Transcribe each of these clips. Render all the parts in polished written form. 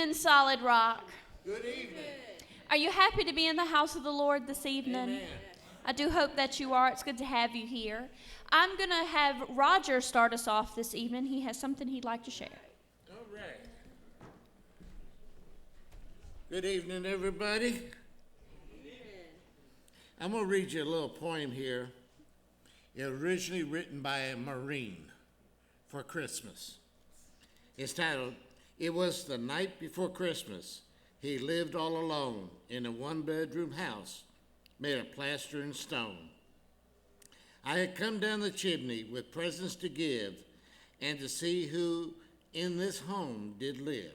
evening, Solid Rock. Good evening. Are you happy to be in the house of the Lord this evening? Amen. I do hope that you are. It's good to have you here. I'm going to have Roger start us off this evening. He has something he'd like to share. All right. Good evening, everybody. I'm going to read you a little poem here. It was originally written by a Marine for Christmas. It's titled, "It was the night before Christmas. He lived all alone in a one-bedroom house made of plaster and stone. I had come down the chimney with presents to give and to see who in this home did live.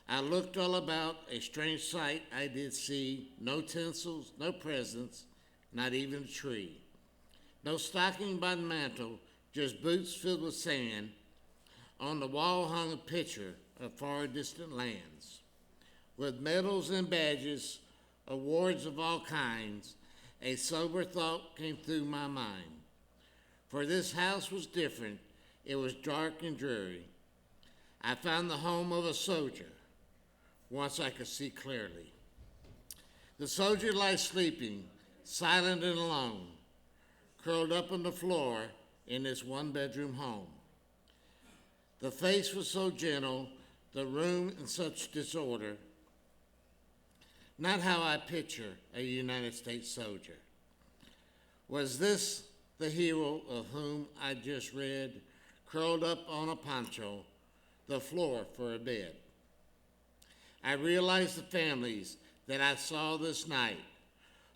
I looked all about, a strange sight I did see, no tinsels, no presents, not even a tree. No stocking by the mantel, just boots filled with sand. On the wall hung a picture of far distant lands. With medals and badges, awards of all kinds, a sober thought came through my mind. For this house was different, it was dark and dreary. I found the home of a soldier, once I could see clearly. The soldier lies sleeping, silent and alone, curled up on the floor in this one-bedroom home. The face was so gentle, the room in such disorder. Not how I picture a United States soldier. Was this the hero of whom I just read, curled up on a poncho, the floor for a bed? I realized the families that I saw this night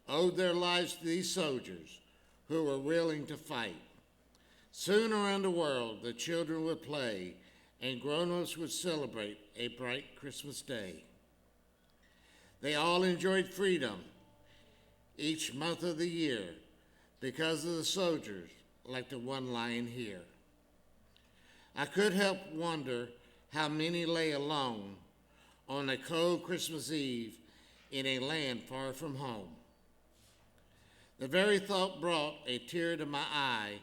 owed their lives to these soldiers who were willing to fight. Soon around the world, the children would play and grown-ups would celebrate a bright Christmas day. They all enjoyed freedom each month of the year because of the soldiers like the one lying here. I could help wonder how many lay alone on a cold Christmas Eve in a land far from home. The very thought brought a tear to my eye.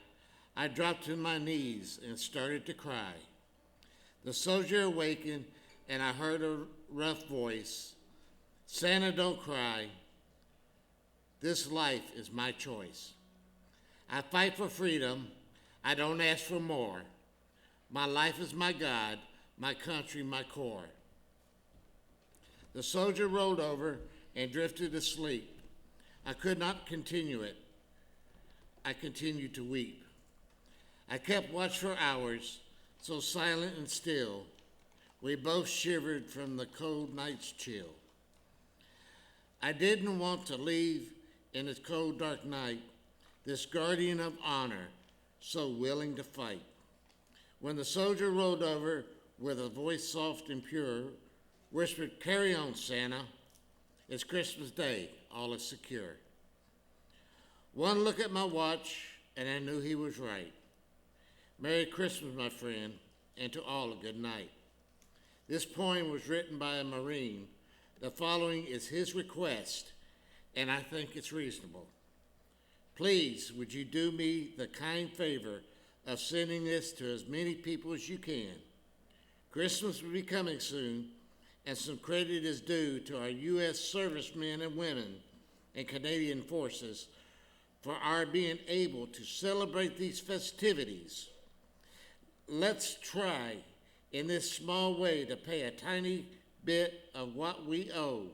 I dropped to my knees and started to cry. The soldier awakened and I heard a rough voice. Santa, don't cry. This life is my choice. I fight for freedom. I don't ask for more. My life is my God, my country, my core. The soldier rolled over and drifted asleep. I could not continue it. I continued to weep. I kept watch for hours, so silent and still. We both shivered from the cold night's chill. I didn't want to leave in this cold, dark night, this guardian of honor, so willing to fight. When the soldier rolled over with a voice soft and pure, whispered, "Carry on, Santa. It's Christmas Day, all is secure." One look at my watch, and I knew he was right. Merry Christmas, my friend, and to all a good night. This poem was written by a Marine. The following is his request, and I think it's reasonable. Please, would you do me the kind favor of sending this to as many people as you can? Christmas will be coming soon, and some credit is due to our U.S. servicemen and women and Canadian forces for our being able to celebrate these festivities. Let's try in this small way to pay a tiny bit of what we owe.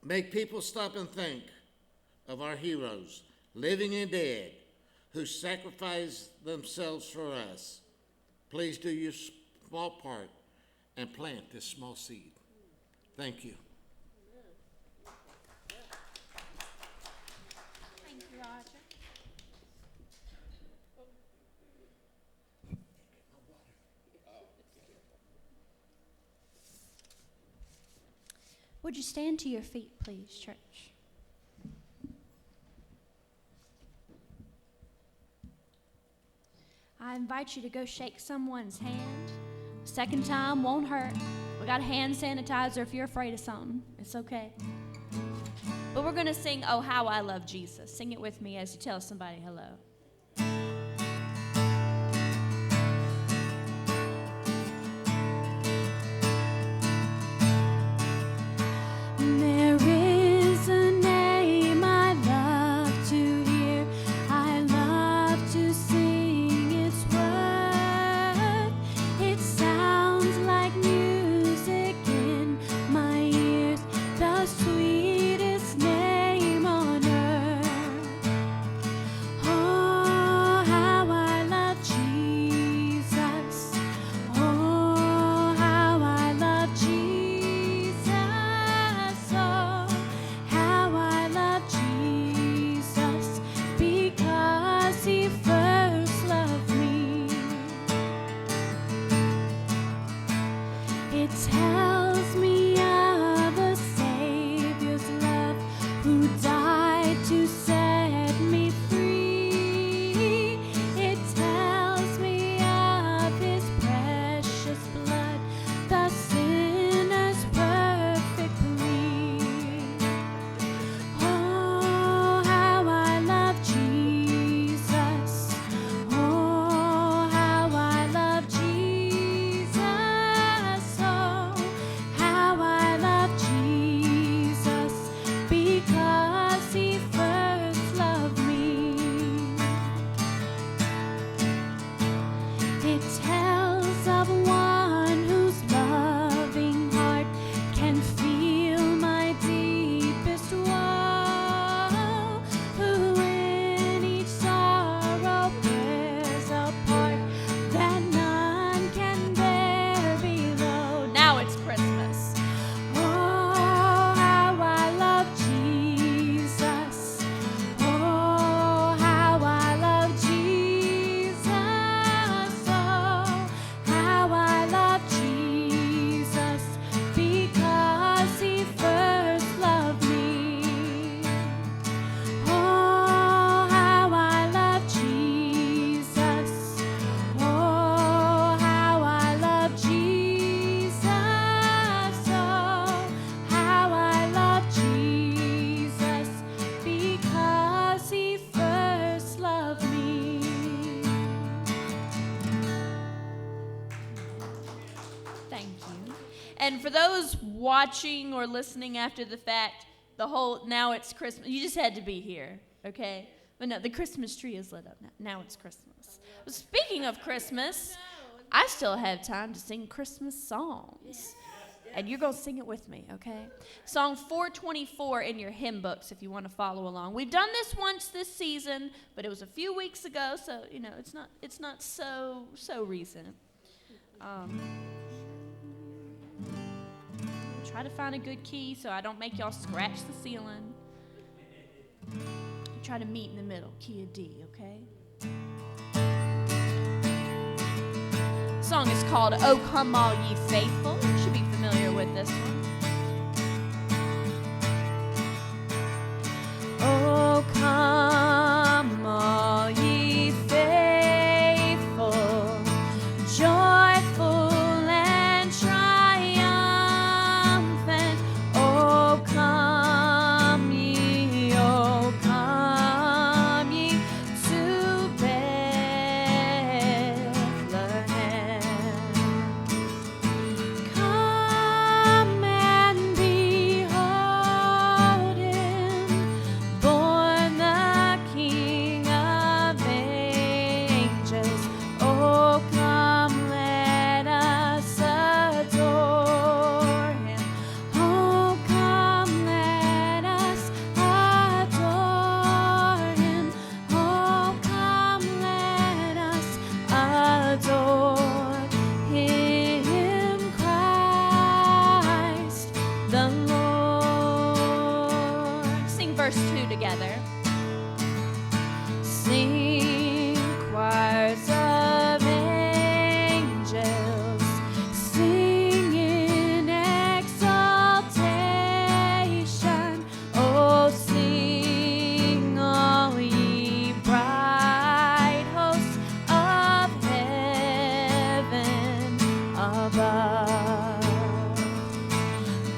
Make people stop and think of our heroes, living and dead, who sacrificed themselves for us. Please do your small part and plant this small seed. Thank you. Thank you, Roger. Would you stand to your feet, please, church? I invite you to go shake someone's hand. Second time won't hurt. We got hand sanitizer if you're afraid of something. It's okay. But we're going to sing "Oh, How I Love Jesus." Sing it with me as you tell somebody hello. It tells me of a Savior's love who died to set me free. It tells me of his precious blood, the sinner's perfect plea. Oh, how I love Jesus. Oh, how I love Jesus. Oh, how I love Jesus, because he first loved me. It tells of one whose loving heart can feel my deepest woe, who in each sorrow bears a part that none can bear below. Now it's Christmas. Oh, how I love Jesus. Oh, how I love Jesus. Oh, how I love Jesus, because he first loved me. Oh, how I love Jesus. Oh, how I love Jesus. Oh, how I love Jesus, because he first loved me. Thank you. And for those watching or listening after the fact, the whole now it's Christmas, you just had to be here, okay? But no, the Christmas tree is lit up now. Now it's Christmas. Well, speaking of Christmas, I still have time to sing Christmas songs. And you're going to sing it with me, okay? Song 424 in your hymn books if you want to follow along. We've done this once this season, but it was a few weeks ago, so, you know, it's not so recent. Try to find a good key so I don't make y'all scratch the ceiling. Try to meet in the middle, key of D, okay? Song is called "Oh Come All Ye Faithful." You should be familiar with this one. Oh, come all ye faithful, joyful and triumphant. Oh, come ye to Bethlehem. Come and behold him, born the King of angels. Oh, come, let us adore him. Oh, come, let us adore him. Oh, come, let us adore him, Christ the Lord. Sing verse 2 together. Sing, choirs of angels, sing in exaltation. Oh, sing all ye bright hosts of heaven above.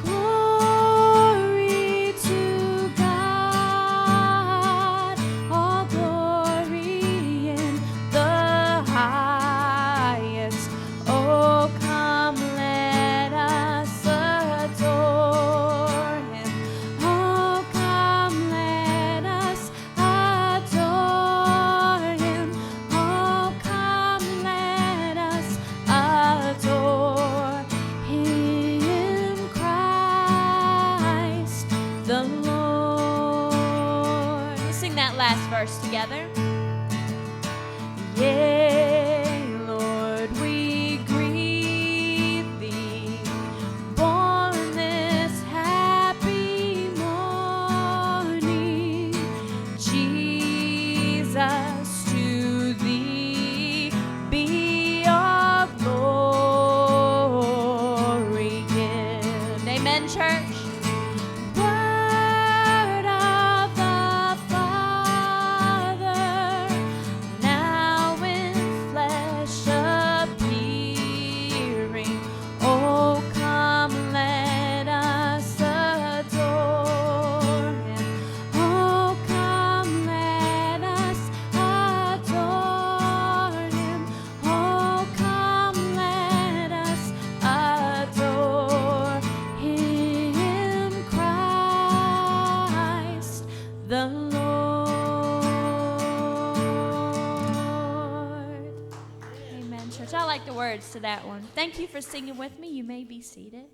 Glory to God, all glory in the highest. Oh, come, let us adore him. Oh, come, let us adore him. Oh, come, let us adore him, Christ the Lord. Let's sing that last verse together. Yea, Lord, we greet thee, born this happy morning. Jesus, to thee be all glory. words to that one. Thank you for singing with me. You may be seated.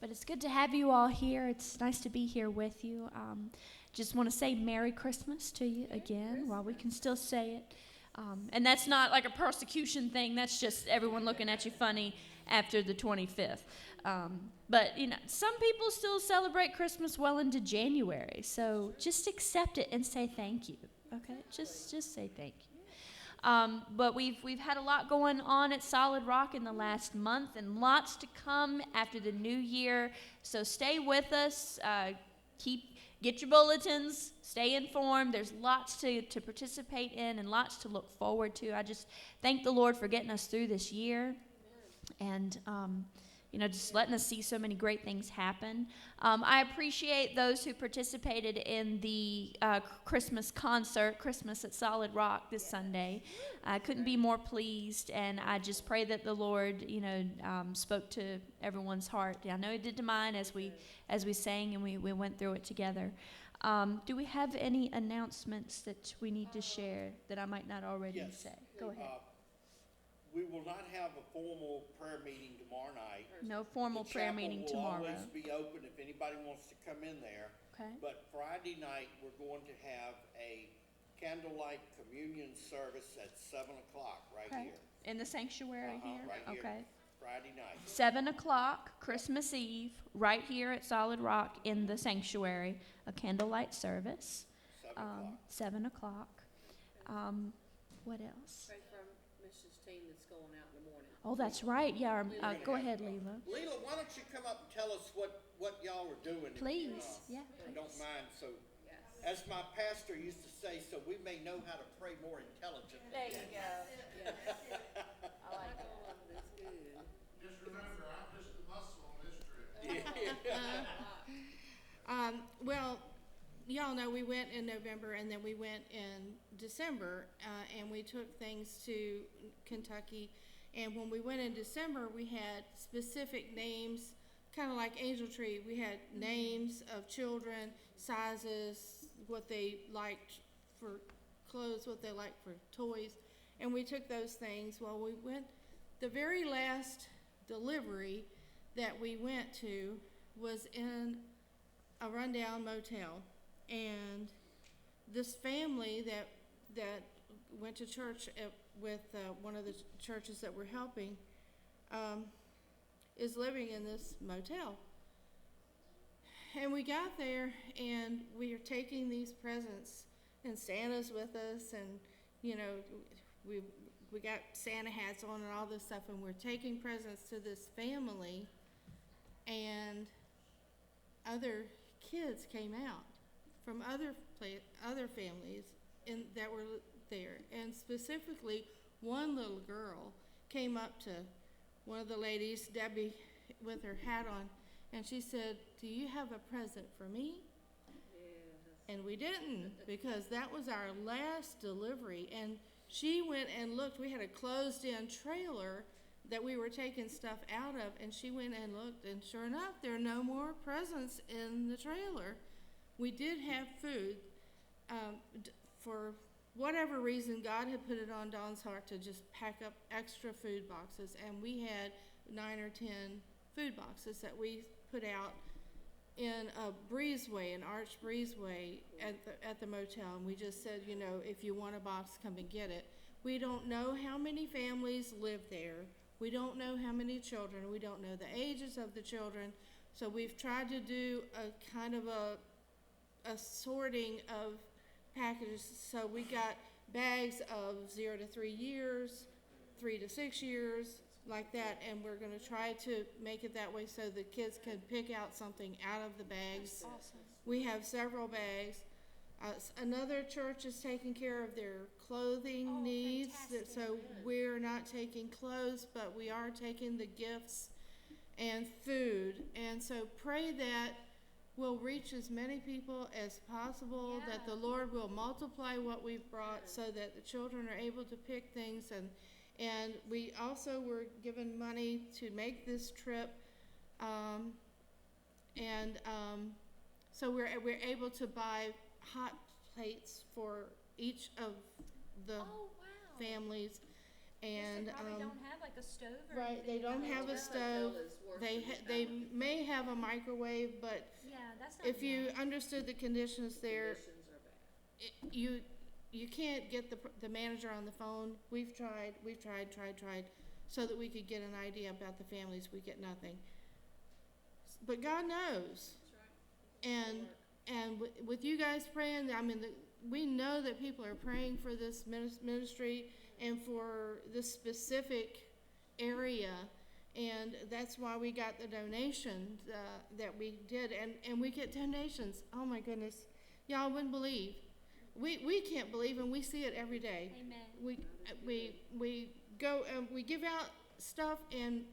But it's good to have you all here. It's nice to be here with you. Just want to say Merry Christmas to you again while we can still say it. And that's not like a persecution thing. That's just everyone looking at you funny after the 25th. But, some people still celebrate Christmas well into January. So just accept it and say thank you. Okay? Just say thank you. But we've had a lot going on at Solid Rock in the last month, and lots to come after the new year. So stay with us. Get your bulletins. Stay informed. There's lots to participate in and lots to look forward to. I just thank the Lord for getting us through this year, and just letting us see so many great things happen. I appreciate those who participated in the Christmas concert, Christmas at Solid Rock this Sunday. I couldn't be more pleased, and I just pray that the Lord, spoke to everyone's heart. I know He did to mine as we sang and we went through it together. Do we have any announcements that we need to share that I might not already say? Go ahead. We will not have a formal prayer meeting tomorrow night. No formal prayer meeting tomorrow. The chapel will always be open if anybody wants to come in there. Okay. But Friday night, we're going to have a candlelight communion service at 7 o'clock right here. In the sanctuary here? Right here. Okay. Friday night. 7 o'clock, Christmas Eve, right here at Solid Rock in the sanctuary, a candlelight service. 7 o'clock. What else? Pray for Mrs. Team that's going out in the morning. Oh, that's right. Yeah. Go ahead, Leela. Leela, why don't you come up and tell us what y'all are doing? Please. Yeah. If you don't mind. So, Yes. as my pastor used to say, so we may know how to pray more intelligently. There you go. Yes. I like it. That's good. Just remember, I'm just the muscle on this trip. Well, y'all know we went in November and then we went in December, and we took things to Kentucky. And when we went in December, we had specific names, kind of like Angel Tree. We had names of children, sizes, what they liked for clothes, what they liked for toys. And we took those things. Well, we went, the very last delivery that we went to was in a rundown motel. And this family that went to church with one of the churches that we're helping is living in this motel. And we got there, and we are taking these presents, and Santa's with us, and we got Santa hats on and all this stuff, and we're taking presents to this family, and other kids came out from other families that were there, and specifically one little girl came up to one of the ladies, Debbie, with her hat on, and she said, "Do you have a present for me?" Yeah. And we didn't, because that was our last delivery. And she went and looked. We had a closed-in trailer that we were taking stuff out of, and she went and looked, and sure enough, there are no more presents in the trailer. We did have food. For whatever reason, God had put it on Dawn's heart to just pack up extra food boxes, and we had 9 or 10 food boxes that we put out in a breezeway, an arched breezeway at the motel, and we just said, if you want a box, come and get it. We don't know how many families live there. We don't know how many children. We don't know the ages of the children. So we've tried to do a kind of a sorting of packages. So we got bags of 0 to 3 years, 3 to 6 years, like that, and we're going to try to make it that way so the kids can pick out something out of the bags. Awesome. We have several bags. Another church is taking care of their clothing needs, so we're not taking clothes, but we are taking the gifts and food. And so pray that we'll reach as many people as possible, that the Lord will multiply what we've brought so that the children are able to pick things. And we also were given money to make this trip, so we're able to buy hot plates for each of the Oh, wow. families. And, They probably don't have like a stove or right, they anything. don't have a stove. They may have a microwave, but Yeah, that's not if you bad. understood the conditions there, Conditions are bad. you can't get the manager on the phone. We've tried, so that we could get an idea about the families. We get nothing. But God knows. That's right. And with you guys praying, I mean, we know that people are praying for this ministry and for this specific area, and that's why we got the donation that we did, and we get donations. Oh my goodness, y'all wouldn't believe. We can't believe, and we see it every day. Amen. We go we give out stuff, and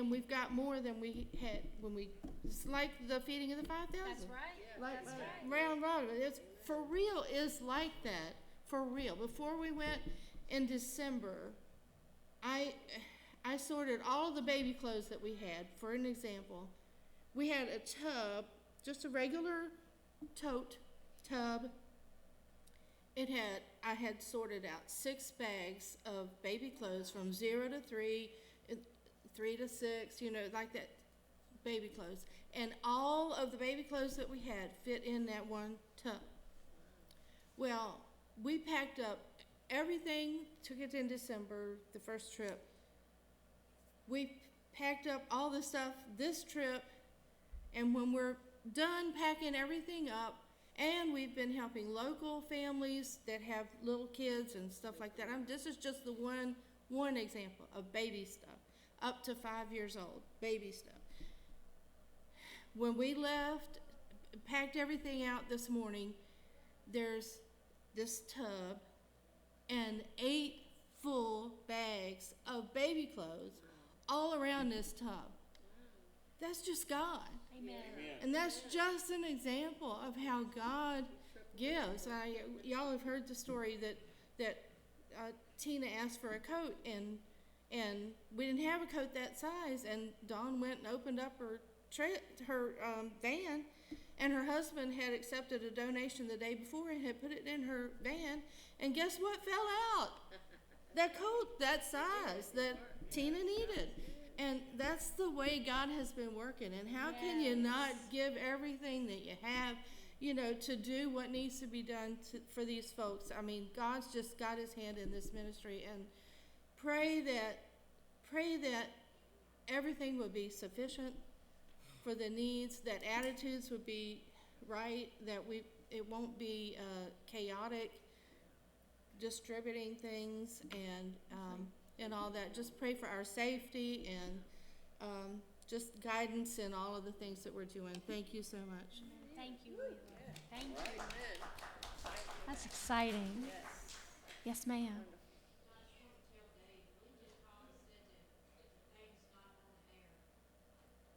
we've got more than we had when we. It's like the feeding of the 5,000. That's right. Like That's right. round robin. It's for real. Is like that for real. Before we went in December, I sorted all of the baby clothes that we had. For an example, we had a tub, just a regular tub. I had sorted out 6 bags of baby clothes from 0 to 3, 3 to 6, like that, baby clothes. And all of the baby clothes that we had fit in that one tub. Well, we packed up everything, took it in December, the first trip. We packed up all the stuff this trip, and when we're done packing everything up, and we've been helping local families that have little kids and stuff like that. This is just the one example of baby stuff, up to 5 years old, baby stuff. When we left, packed everything out this morning, there's this tub and 8 full bags of baby clothes all around this tub. That's just God. Amen. And that's just an example of how God gives. Y'all have heard the story that Tina asked for a coat, and we didn't have a coat that size, and Dawn went and opened up her van, and her husband had accepted a donation the day before and had put it in her van, and guess what fell out? That coat that size that Tina needed. And that's the way God has been working. And how can you not give everything that you have, to do what needs to be done for these folks? I mean, God's just got his hand in this ministry, and pray that everything would be sufficient for the needs, that attitudes would be right, that it won't be chaotic distributing things and all that. Just pray for our safety and just guidance in all of the things that we're doing. Thank you so much. Thank you, Leila. Thank you. Amen. That's exciting. Yes. Yes, ma'am.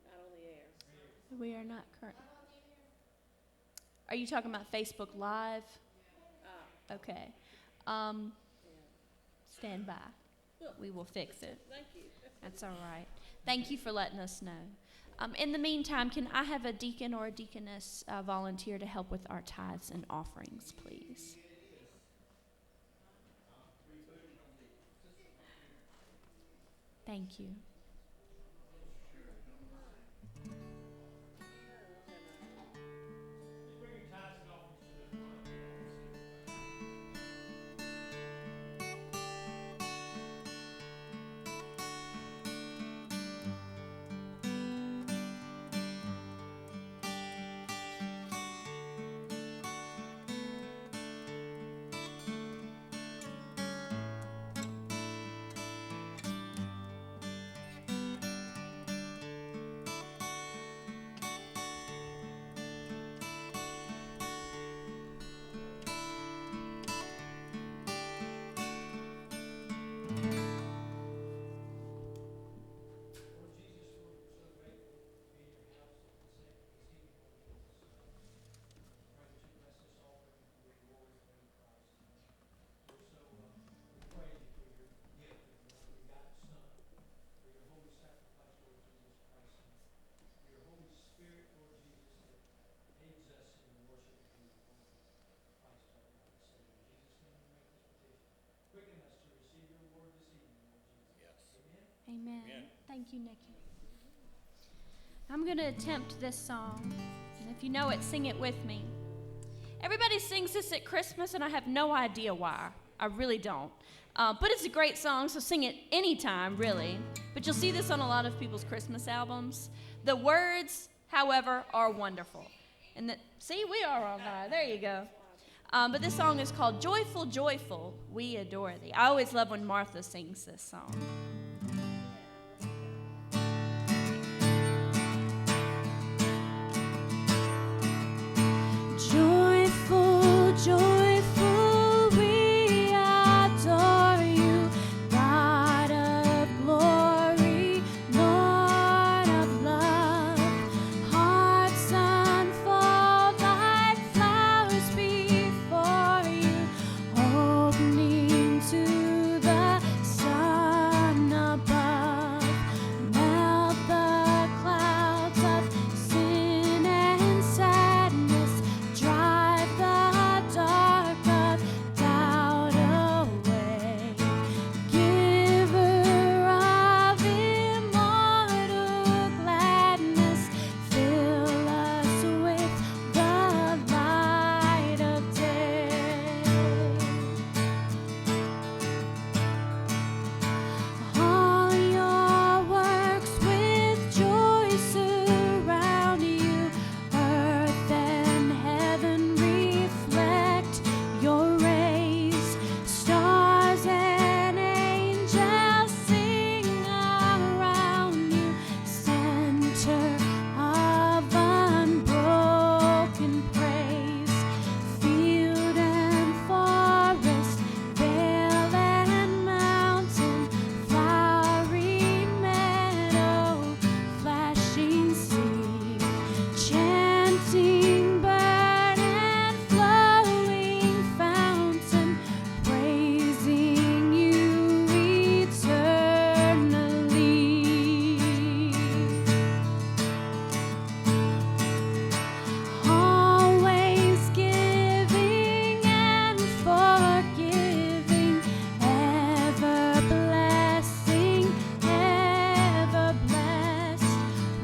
Not on the air. We are not current. Are you talking about Facebook Live? Okay. Stand by. We will fix it. Thank you. That's all right. Thank you for letting us know. In the meantime, can I have a deacon or a deaconess volunteer to help with our tithes and offerings, please? Thank you. Amen. Thank you, Nikki. I'm going to attempt this song. And if you know it, sing it with me. Everybody sings this at Christmas, and I have no idea why. I really don't. But it's a great song, so sing it anytime, really. But you'll see this on a lot of people's Christmas albums. The words, however, are wonderful. And see, we are all right. There you go. But this song is called Joyful, Joyful, We Adore Thee. I always love when Martha sings this song. Joyful, joyful, we adore you, God of glory, Lord of love. Hearts unfold like flowers before you, opening to the sun above. Melt the clouds of sin and sadness, drive the dark of doubt away. Giver of immortal gladness, fill us with the light of day. All your works with joy surround you. Earth and heaven reflect your rays. Stars and angels sing around you. Center of unbroken praise. Field and forest, vale and mountain, flowery meadow, flashing sea, chanting bird and flowing fountain, praising you eternally. Always giving and forgiving, ever blessing, ever blessed,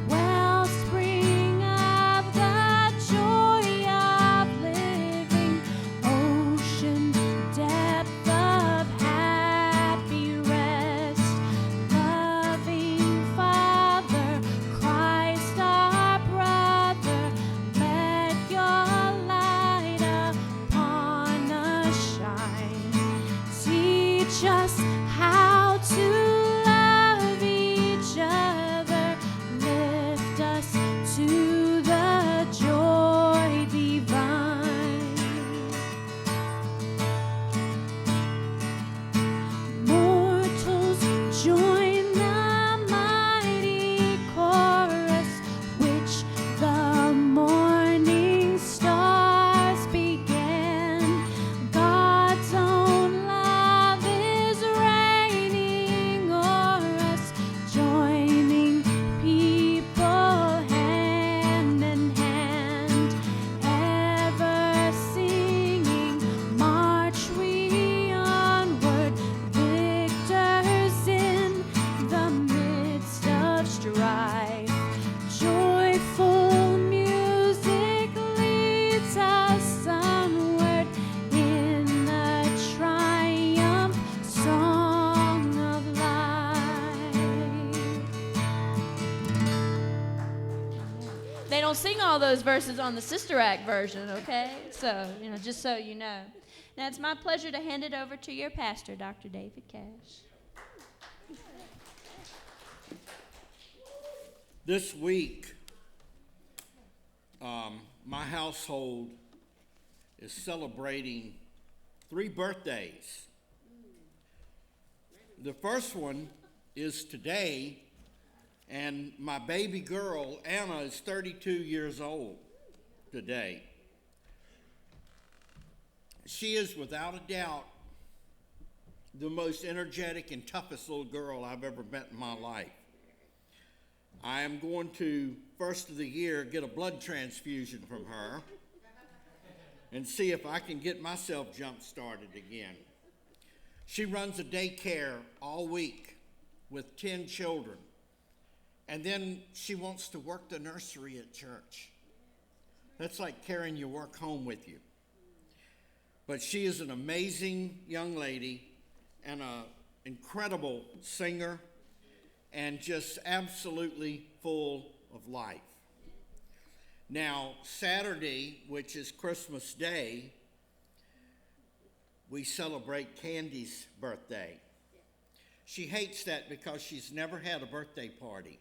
wellspring of the joy of living, ocean depth of happy rest, loving Father, Christ our brother, let your light upon us shine. Teach us how to love each other, lift us to the joy divine. Mortals join the mighty chorus, which the morning stars began. God's own love is reigning o'er us, joining people hand in hand, ever singing, march we onward, victors in the midst of strife. Joyful music leads us onward in the triumph song of life. They don't sing all those verses on the Sister Act version, okay? So, just so you know. Now, it's my pleasure to hand it over to your pastor, Dr. David Cash. This week, my household is celebrating 3 birthdays. The first one is today, and my baby girl, Anna, is 32 years old today. She is, without a doubt, the most energetic and toughest little girl I've ever met in my life. I am going to, first of the year, get a blood transfusion from her and see if I can get myself jump-started again. She runs a daycare all week, with 10 children. And then she wants to work the nursery at church. That's like carrying your work home with you. But she is an amazing young lady and an incredible singer and just absolutely full of life. Now, Saturday, which is Christmas Day, we celebrate Candy's birthday. She hates that because she's never had a birthday party.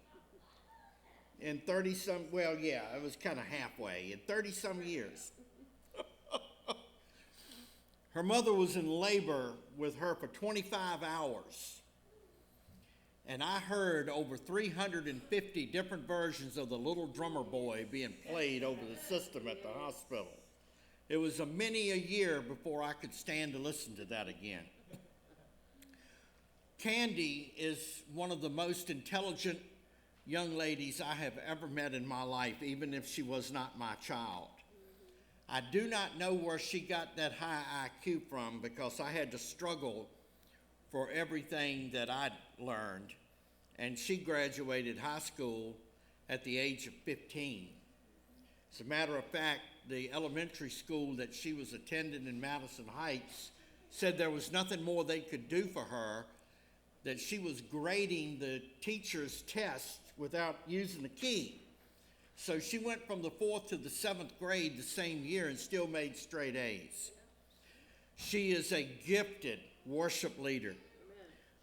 In 30-some, well, yeah, it was kind of halfway. In 30-some years. Her mother was in labor with her for 25 hours. And I heard over 350 different versions of the Little Drummer Boy being played over the system at the hospital. It was many a year before I could stand to listen to that again. Candy is one of the most intelligent young ladies I have ever met in my life, even if she was not my child. I do not know where she got that high IQ from because I had to struggle for everything that I'd learned. And she graduated high school at the age of 15. As a matter of fact, the elementary school that she was attending in Madison Heights said there was nothing more they could do for her, that she was grading the teacher's test without using the key. So she went from the 4th to the 7th grade the same year and still made straight A's. She is a gifted worship leader.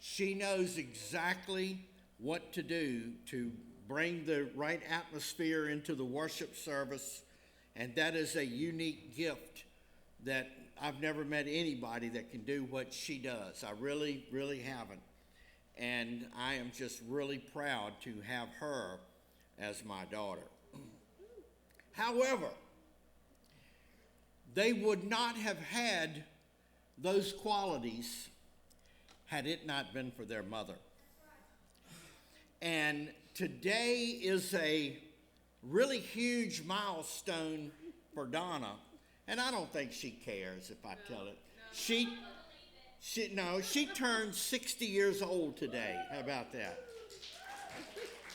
She knows exactly what to do to bring the right atmosphere into the worship service, and that is a unique gift that I've never met anybody that can do what she does. I really, really haven't. And I am just really proud to have her as my daughter. However, they would not have had those qualities had it not been for their mother. And today is a really huge milestone for Donna, and I don't think she cares if I tell it. She turned 60 years old today. How about that?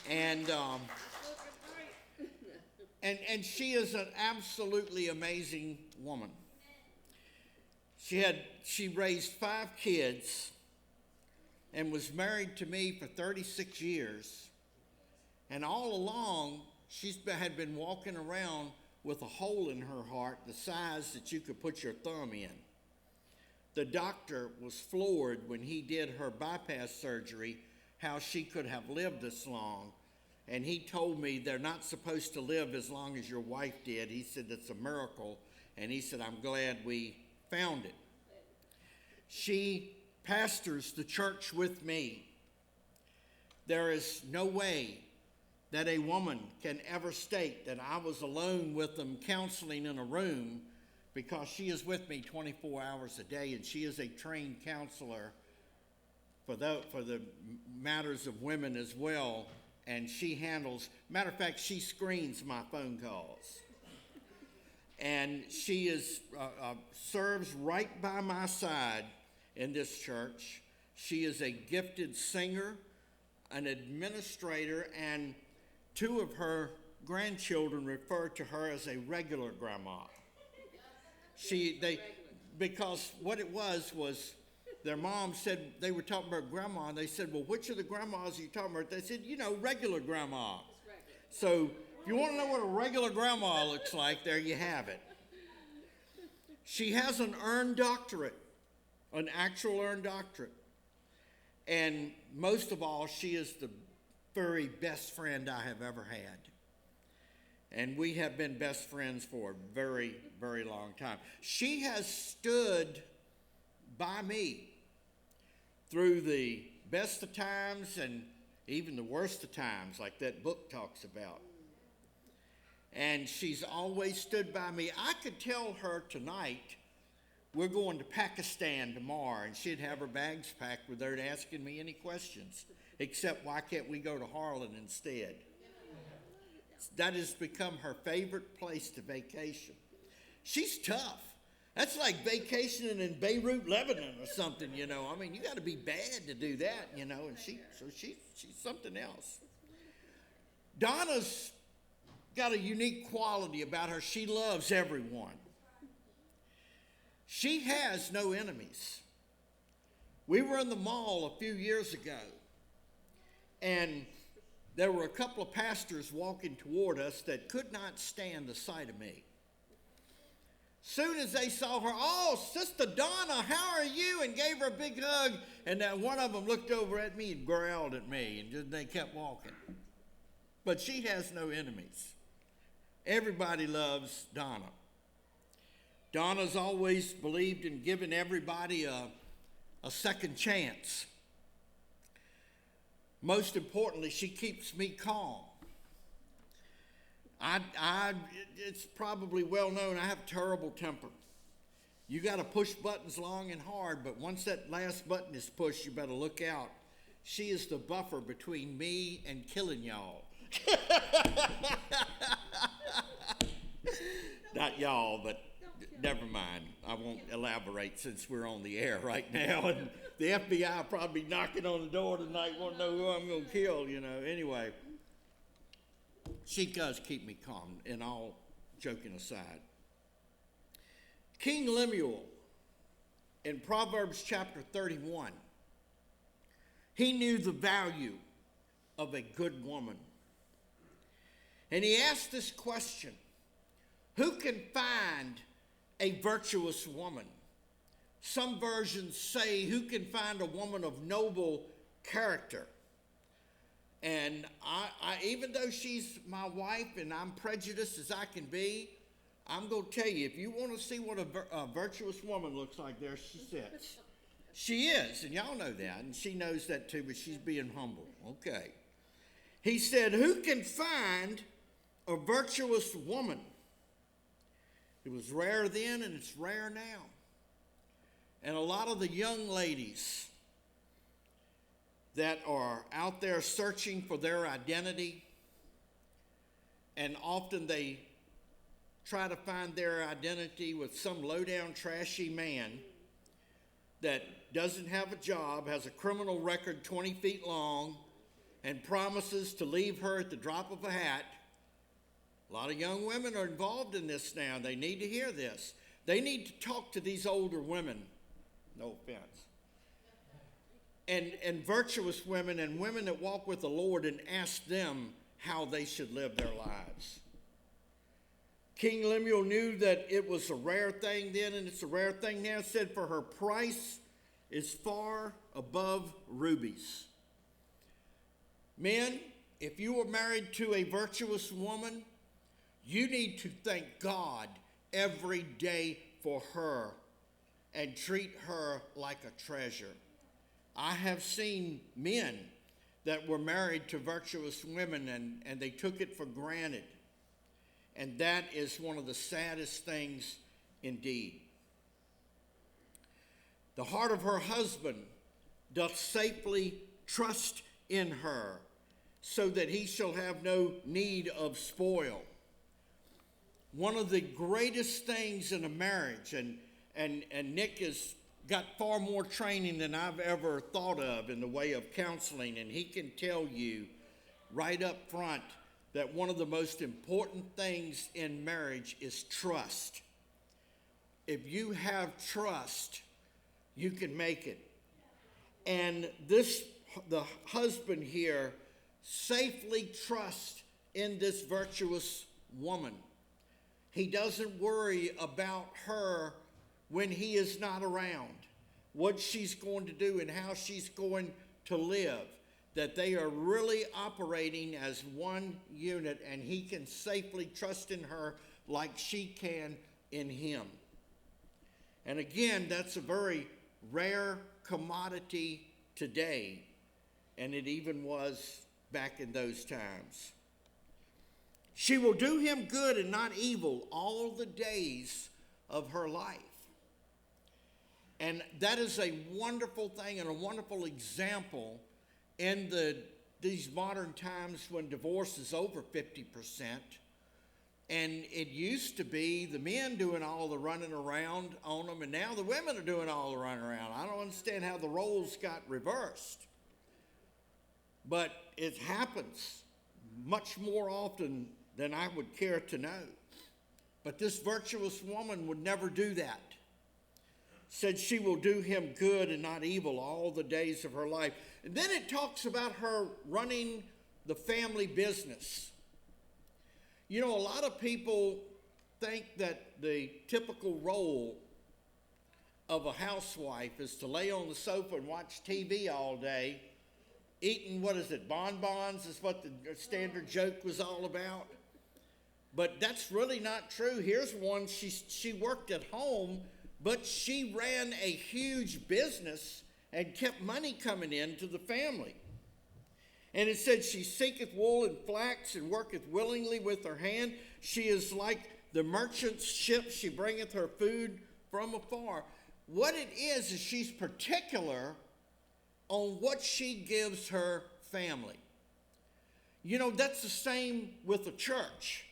And she is an absolutely amazing woman. She raised 5 kids and was married to me for 36 years. And all along, she had been walking around with a hole in her heart the size that you could put your thumb in. The doctor was floored when he did her bypass surgery, how she could have lived this long. And he told me they're not supposed to live as long as your wife did. He said, it's a miracle. And he said, I'm glad we found it. She pastors the church with me. There is no way that a woman can ever state that I was alone with them counseling in a room, because she is with me 24 hours a day, and she is a trained counselor for the matters of women as well. And she handles, matter of fact, she screens my phone calls. And she serves right by my side in this church. She is a gifted singer, an administrator, and 2 of her grandchildren refer to her as a regular grandma. Because what it was their mom said, they were talking about grandma, and they said, well, which of the grandmas are you talking about? They said, regular grandma. So if you want to know what a regular grandma looks like, there you have it. She has an earned doctorate, an actual earned doctorate. And most of all, she is the very best friend I have ever had. And we have been best friends for a very, very long time. She has stood by me through the best of times and even the worst of times, like that book talks about. And she's always stood by me. I could tell her tonight, we're going to Pakistan tomorrow, and she'd have her bags packed without asking me any questions, except why can't we go to Harlan instead? That has become her favorite place to vacation. She's tough. That's like vacationing in Beirut, Lebanon or something, you know. I mean, you got to be bad to do that, you know, and she's something else. Donna's got a unique quality about her. She loves everyone. She has no enemies. We were in the mall a few years ago, and there were a couple of pastors walking toward us that could not stand the sight of me. Soon as they saw her, "Oh, Sister Donna, how are you?" and gave her a big hug. And then one of them looked over at me and growled at me, and they kept walking. But she has no enemies. Everybody loves Donna. Donna's always believed in giving everybody a second chance. Most importantly, she keeps me calm. It's probably well known I have a terrible temper. You got to push buttons long and hard, but once that last button is pushed, you better look out. She is the buffer between me and killing y'all. Not y'all, but never mind. I won't elaborate since we're on the air right now, and the FBI probably knocking on the door tonight, won't know who I'm going to kill, you know. Anyway, she does keep me calm, and all joking aside. King Lemuel, in Proverbs chapter 31, he knew the value of a good woman. And he asked this question: who can find a virtuous woman? Some versions say, who can find a woman of noble character? And I even though she's my wife and I'm prejudiced as I can be, I'm going to tell you, if you want to see what a virtuous woman looks like, there she sits. She is, and y'all know that, and she knows that too, but she's being humble. Okay. He said, who can find a virtuous woman? It was rare then, and it's rare now. And a lot of the young ladies that are out there searching for their identity, and often they try to find their identity with some low-down, trashy man that doesn't have a job, has a criminal record 20 feet long, and promises to leave her at the drop of a hat. A lot of young women are involved in this now. They need to hear this. They need to talk to these older women. No offense. And virtuous women and women that walk with the Lord, and ask them how they should live their lives. King Lemuel knew that it was a rare thing then, and it's a rare thing now. It said, for her price is far above rubies. Men, if you are married to a virtuous woman, you need to thank God every day for her and treat her like a treasure. I have seen men that were married to virtuous women, and they took it for granted. And that is one of the saddest things indeed. The heart of her husband doth safely trust in her, so that he shall have no need of spoil. One of the greatest things in a marriage, and Nick has got far more training than I've ever thought of in the way of counseling, and he can tell you right up front that one of the most important things in marriage is trust. If you have trust, you can make it. And the husband here safely trusts in this virtuous woman. He doesn't worry about her when he is not around, what she's going to do and how she's going to live, that they are really operating as one unit, and he can safely trust in her like she can in him. And again, that's a very rare commodity today, and it even was back in those times. She will do him good and not evil all the days of her life. And that is a wonderful thing and a wonderful example in these modern times when divorce is over 50%, And it used to be the men doing all the running around on them, and now the women are doing all the running around. I don't understand how the roles got reversed. But it happens much more often than I would care to know. But this virtuous woman would never do that. Said she will do him good and not evil all the days of her life. And then it talks about her running the family business. You know, a lot of people think that the typical role of a housewife is to lay on the sofa and watch TV all day, eating, bonbons is what the standard joke was all about. But that's really not true. Here's one, she worked at home, but she ran a huge business and kept money coming in to the family. And it said, she seeketh wool and flax and worketh willingly with her hand. She is like the merchant's ship. She bringeth her food from afar. What it is she's particular on what she gives her family. You know, that's the same with the church.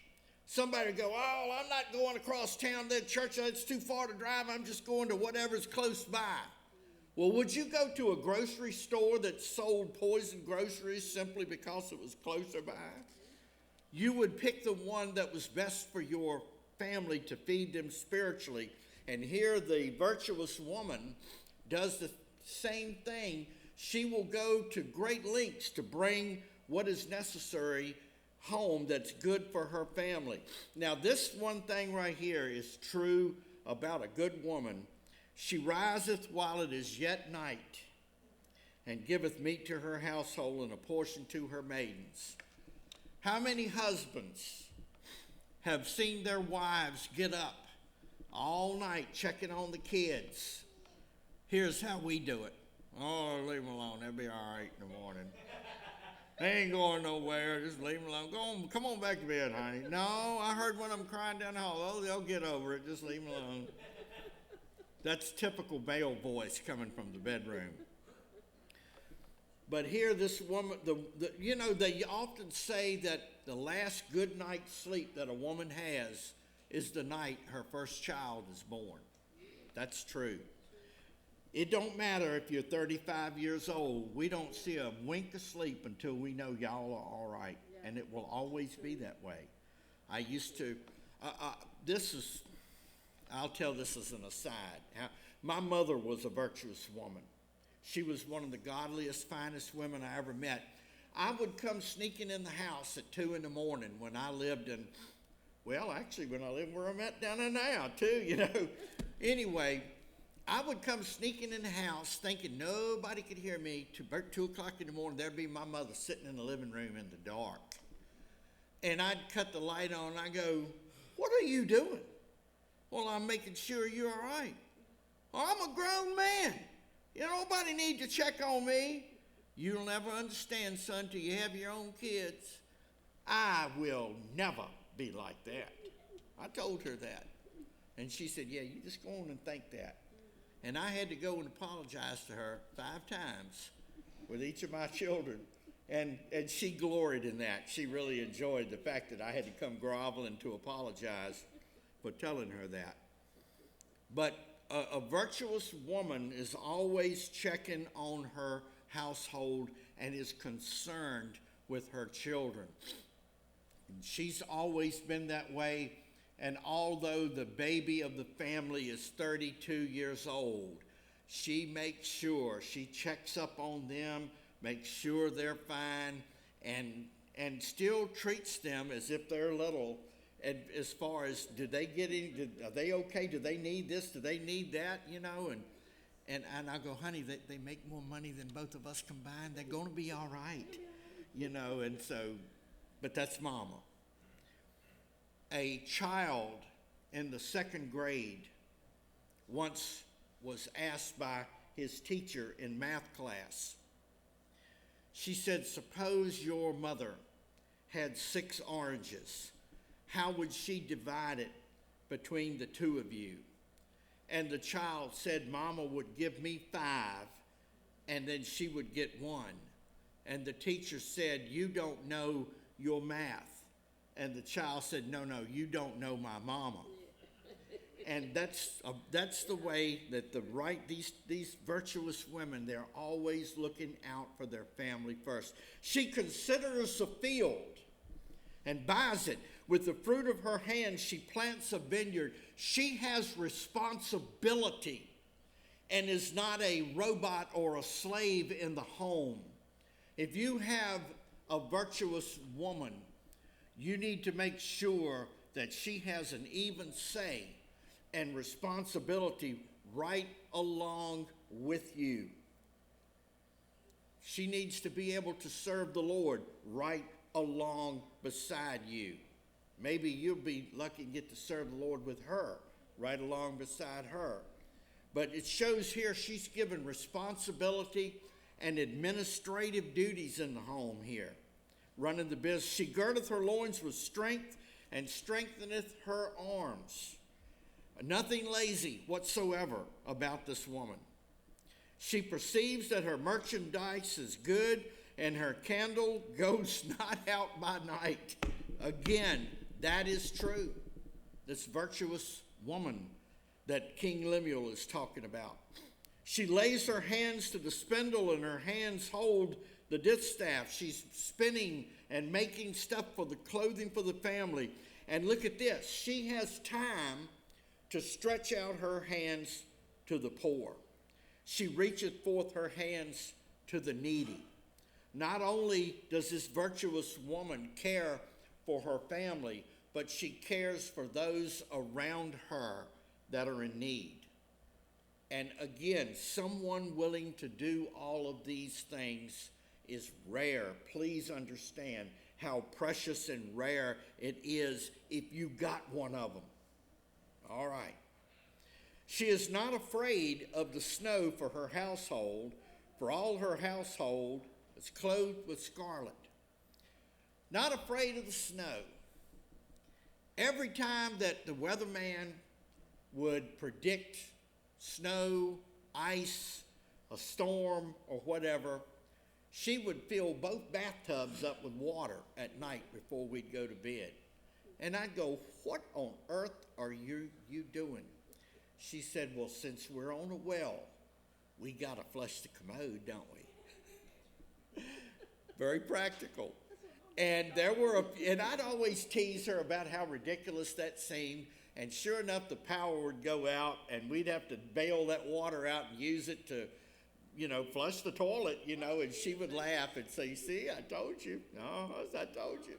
Somebody go, oh, I'm not going across town to that church. It's too far to drive. I'm just going to whatever's close by. Well, would you go to a grocery store that sold poison groceries simply because it was closer by? You would pick the one that was best for your family to feed them spiritually. And here the virtuous woman does the same thing. She will go to great lengths to bring what is necessary home that's good for her family. Now, this one thing right here is true about a good woman. She riseth while it is yet night, and giveth meat to her household and a portion to her maidens. How many husbands have seen their wives get up all night checking on the kids? Here's how we do it. Oh, leave them alone. They'll be all right in the morning. They ain't going nowhere. Just leave them alone. Go on, come on back to bed, honey. No, I heard one of them crying down the hall. Oh, they'll get over it. Just leave them alone. That's typical male voice coming from the bedroom. But here this woman, you know, they often say that the last good night's sleep that a woman has is the night her first child is born. That's true. It don't matter if you're 35 years old. We don't see a wink of sleep until we know y'all are all right. And it will always be that way. I used to, I'll tell this as an aside. My mother was a virtuous woman. She was one of the godliest, finest women I ever met. I would come sneaking in the house at 2 in the morning when I lived in, well, actually when I lived where I'm at down there now too, you know. Anyway, I would come sneaking in the house thinking nobody could hear me. About 2 o'clock in the morning, there'd be my mother sitting in the living room in the dark. And I'd cut the light on and I go, what are you doing? Well, I'm making sure you're all right. Well, I'm a grown man. You know, nobody need to check on me. You'll never understand, son, till you have your own kids. I will never be like that. I told her that. And she said, yeah, you just go on and think that. And I had to go and apologize to her 5 times with each of my children. And she gloried in that. She really enjoyed the fact that I had to come groveling to apologize for telling her that. But a virtuous woman is always checking on her household and is concerned with her children. And she's always been that way. And although the baby of the family is 32 years old, she makes sure, she checks up on them, makes sure they're fine, and still treats them as if they're little. And as far as, did they get in, are they okay? Do they need this? Do they need that? You know, and I go, honey, they make more money than both of us combined. They're going to be all right. You know, and so, but that's mama. A child in the 2nd grade once was asked by his teacher in math class. She said, suppose your mother had 6 oranges. How would she divide it between the 2 of you? And the child said, Mama would give me 5, and then she would get 1. And the teacher said, you don't know your math. And the child said, no, you don't know my mama. And that's the way that these virtuous women, they're always looking out for their family first. She considers a field and buys it. With the fruit of her hands, she plants a vineyard. She has responsibility and is not a robot or a slave in the home. If you have a virtuous woman, you need to make sure that she has an even say and responsibility right along with you. She needs to be able to serve the Lord right along beside you. Maybe you'll be lucky to get to serve the Lord with her, right along beside her. But it shows here she's given responsibility and administrative duties in the home here, running the business. She girdeth her loins with strength and strengtheneth her arms. Nothing lazy whatsoever about this woman. She perceives that her merchandise is good and her candle goes not out by night. Again, that is true. This virtuous woman that King Lemuel is talking about. She lays her hands to the spindle and her hands hold the distaff. She's spinning and making stuff for the clothing for the family. And look at this. She has time to stretch out her hands to the poor. She reacheth forth her hands to the needy. Not only does this virtuous woman care for her family, but she cares for those around her that are in need. And again, someone willing to do all of these things is rare. Please understand how precious and rare it is if you got one of them. All right. She is not afraid of the snow for her household, for all her household is clothed with scarlet. Not afraid of the snow. Every time that the weatherman would predict snow, ice, a storm, or whatever, she would fill both bathtubs up with water at night before we'd go to bed. And I'd go, what on earth are you doing? She said, well, since we're on a well, we got to flush the commode, don't we? Very practical. And and I'd always tease her about how ridiculous that seemed. And sure enough, the power would go out and we'd have to bail that water out and use it to, flush the toilet, and she would laugh and say, see, I told you. No, I told you.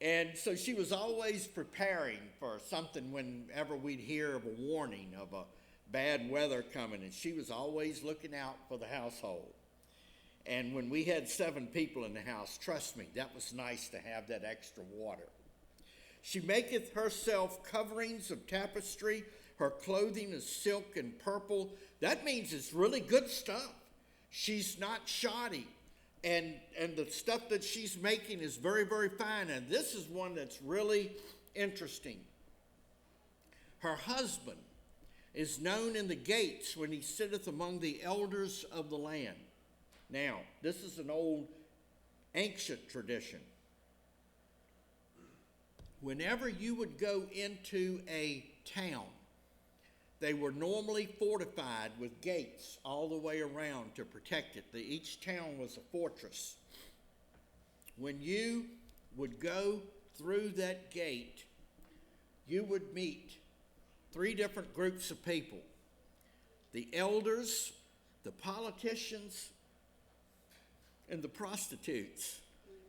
And so she was always preparing for something whenever we'd hear of a warning of a bad weather coming. And she was always looking out for the household. And when we had 7 people in the house, trust me, that was nice to have that extra water. She maketh herself coverings of tapestry. Her clothing is silk and purple. That means it's really good stuff. She's not shoddy. And the stuff that she's making is very, very fine. And this is one that's really interesting. Her husband is known in the gates when he sitteth among the elders of the land. Now, this is an old, ancient tradition. Whenever you would go into a town, they were normally fortified with gates all the way around to protect it. Each town was a fortress. When you would go through that gate, you would meet 3 different groups of people. The elders, the politicians, and the prostitutes.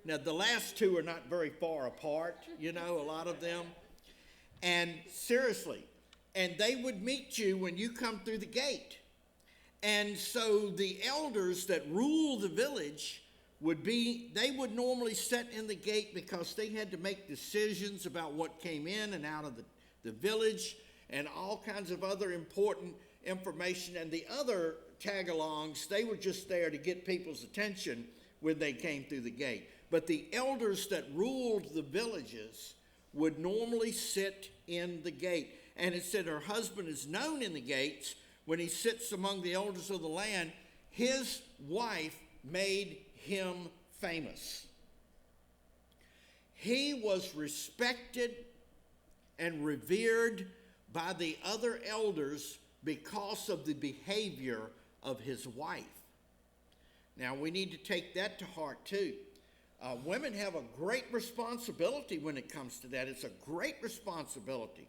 Now, the last 2 are not very far apart, a lot of them. And seriously, and they would meet you when you come through the gate. And so the elders that rule the village they would normally sit in the gate because they had to make decisions about what came in and out of the village and all kinds of other important information. And the other tag-alongs, they were just there to get people's attention when they came through the gate. But the elders that ruled the villages would normally sit in the gate. And it said her husband is known in the gates when he sits among the elders of the land. His wife made him famous. He was respected and revered by the other elders because of the behavior of his wife. Now, we need to take that to heart too. Women have a great responsibility when it comes to that. It's a great responsibility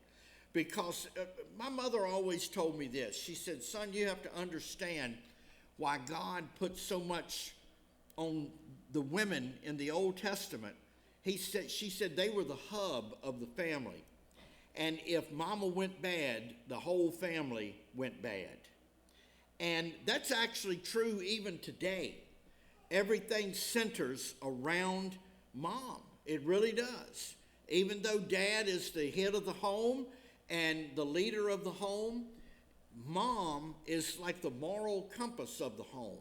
because my mother always told me this. She said, son, you have to understand why God put so much on the women in the Old Testament. She said they were the hub of the family. And if mama went bad, the whole family went bad. And that's actually true even today. Everything centers around mom. It really does. Even though dad is the head of the home and the leader of the home, mom is like the moral compass of the home.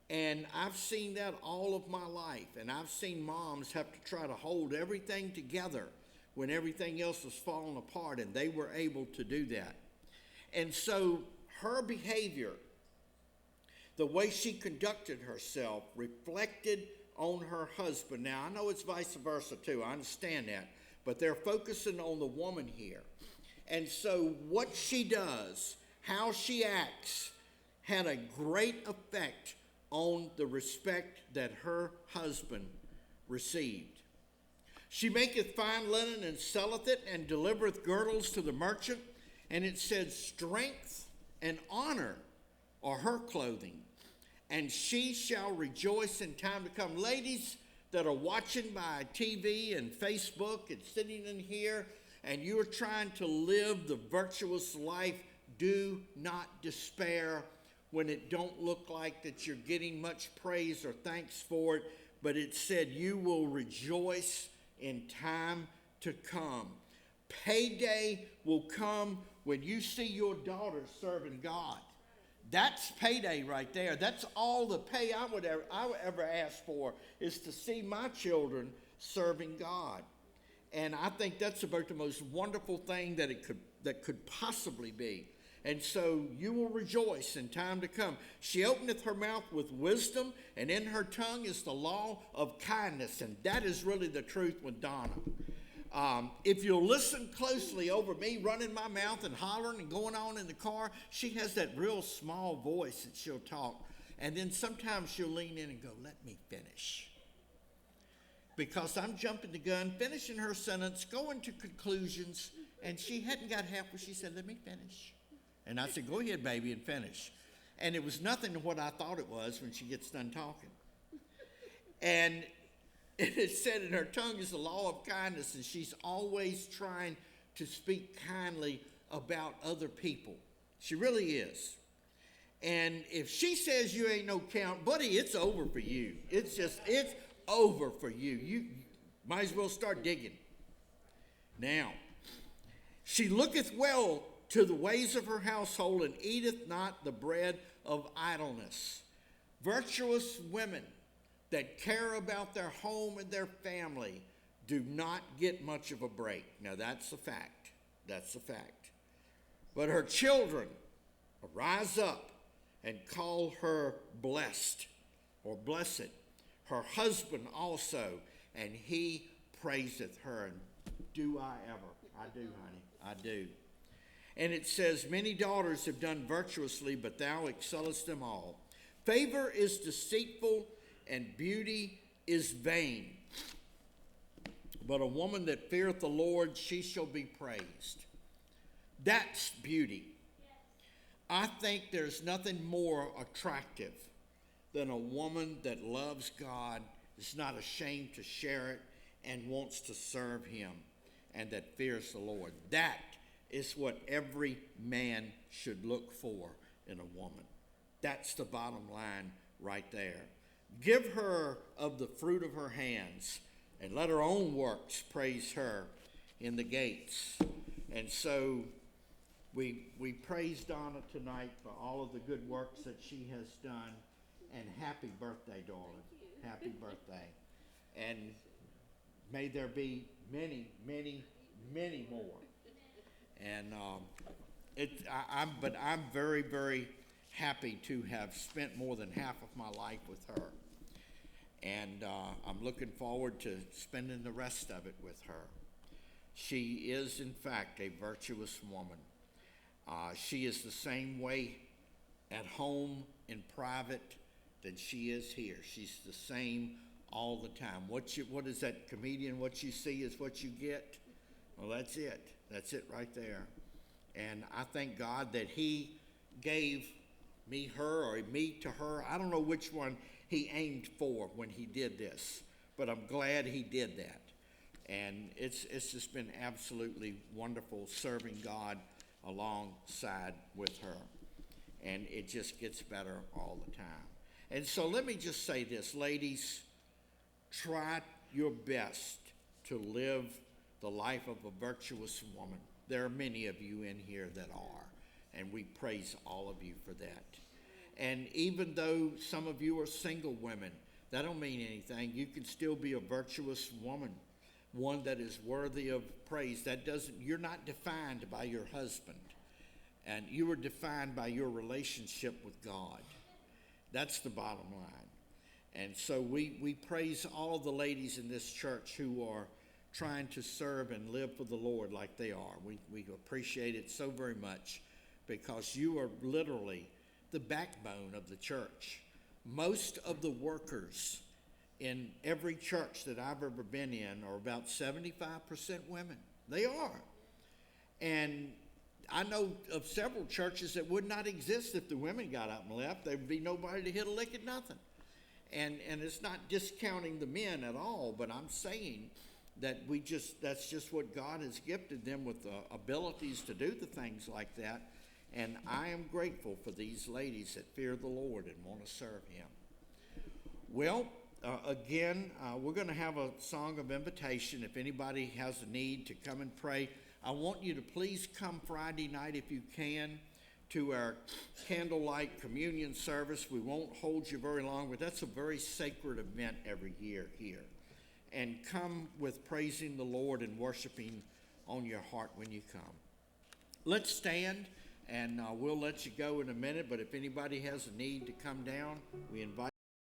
And I've seen that all of my life. And I've seen moms have to try to hold everything together when everything else was falling apart, and they were able to do that. And so her behavior, the way she conducted herself, reflected on her husband. Now, I know it's vice versa too. I understand that. But they're focusing on the woman here. And so what she does, how she acts, had a great effect on the respect that her husband received. She maketh fine linen and selleth it, and delivereth girdles to the merchant. And it said, strength and honor are her clothing, and she shall rejoice in time to come. Ladies that are watching by TV and Facebook and sitting in here, and you're trying to live the virtuous life, do not despair when it don't look like that you're getting much praise or thanks for it. But it said you will rejoice in time to come. Payday will come when you see your daughter serving God. That's payday right there. That's all the pay I would ever ask for, is to see my children serving God. And I think that's about the most wonderful thing that could possibly be. And so you will rejoice in time to come. She openeth her mouth with wisdom, and in her tongue is the law of kindness. And that is really the truth with Donna. If you'll listen closely over me running my mouth and hollering and going on in the car, she has that real small voice that she'll talk. And then sometimes she'll lean in and go, let me finish. Because I'm jumping the gun, finishing her sentence, going to conclusions, and she hadn't got halfway. She said, let me finish. And I said, go ahead, baby, and finish. And it was nothing to what I thought it was when she gets done talking. And it said in her tongue is the law of kindness, and she's always trying to speak kindly about other people. She really is. And if she says you ain't no count, buddy, it's over for you. It's over for you. You might as well start digging. Now, she looketh well to the ways of her household, and eateth not the bread of idleness. Virtuous women that care about their home and their family do not get much of a break. Now, that's a fact. That's a fact. But her children rise up and call her blessed or blessed. Her husband also, and he praiseth her. And do I ever? I do, honey. I do. And it says, many daughters have done virtuously, but thou excellest them all. Favor is deceitful, and beauty is vain. But a woman that feareth the Lord, she shall be praised. That's beauty. I think there's nothing more attractive than a woman that loves God, is not ashamed to share it, and wants to serve him, and that fears the Lord. That is what every man should look for in a woman. That's the bottom line right there. Give her of the fruit of her hands, and let her own works praise her in the gates. And so we praise Donna tonight for all of the good works that she has done. And happy birthday, darling. Happy birthday. And may there be many, many, many more. And I'm very, very happy to have spent more than half of my life with her. And I'm looking forward to spending the rest of it with her. She is, in fact, a virtuous woman. She is the same way at home in private than she is here. She's the same all the time. What is that comedian? What you see is what you get. Well, that's it. That's it right there. And I thank God that he gave me her or me to her. I don't know which one he aimed for when he did this, but I'm glad he did that. And it's just been absolutely wonderful serving God alongside with her. And it just gets better all the time. And so let me just say this, ladies, try your best to live the life of a virtuous woman. There are many of you in here that are, and we praise all of you for that. And even though some of you are single women, that don't mean anything. You can still be a virtuous woman, one that is worthy of praise. You're not defined by your husband, and you are defined by your relationship with God. That's the bottom line. And so we praise all the ladies in this church who are trying to serve and live for the Lord like they are. We appreciate it so very much, because you are literally the backbone of the church. Most of the workers in every church that I've ever been in are about 75% women. They are. And I know of several churches that would not exist if the women got up and left. There would be nobody to hit a lick at nothing. And it's not discounting the men at all, but I'm saying that that's just what God has gifted them with, the abilities to do the things like that. And I am grateful for these ladies that fear the Lord and want to serve him. Well, again, we're going to have a song of invitation. If anybody has a need to come and pray, I want you to please come Friday night if you can to our candlelight communion service. We won't hold you very long, but that's a very sacred event every year here. And come with praising the Lord and worshiping on your heart when you come. Let's stand, and we'll let you go in a minute, but if anybody has a need to come down, we invite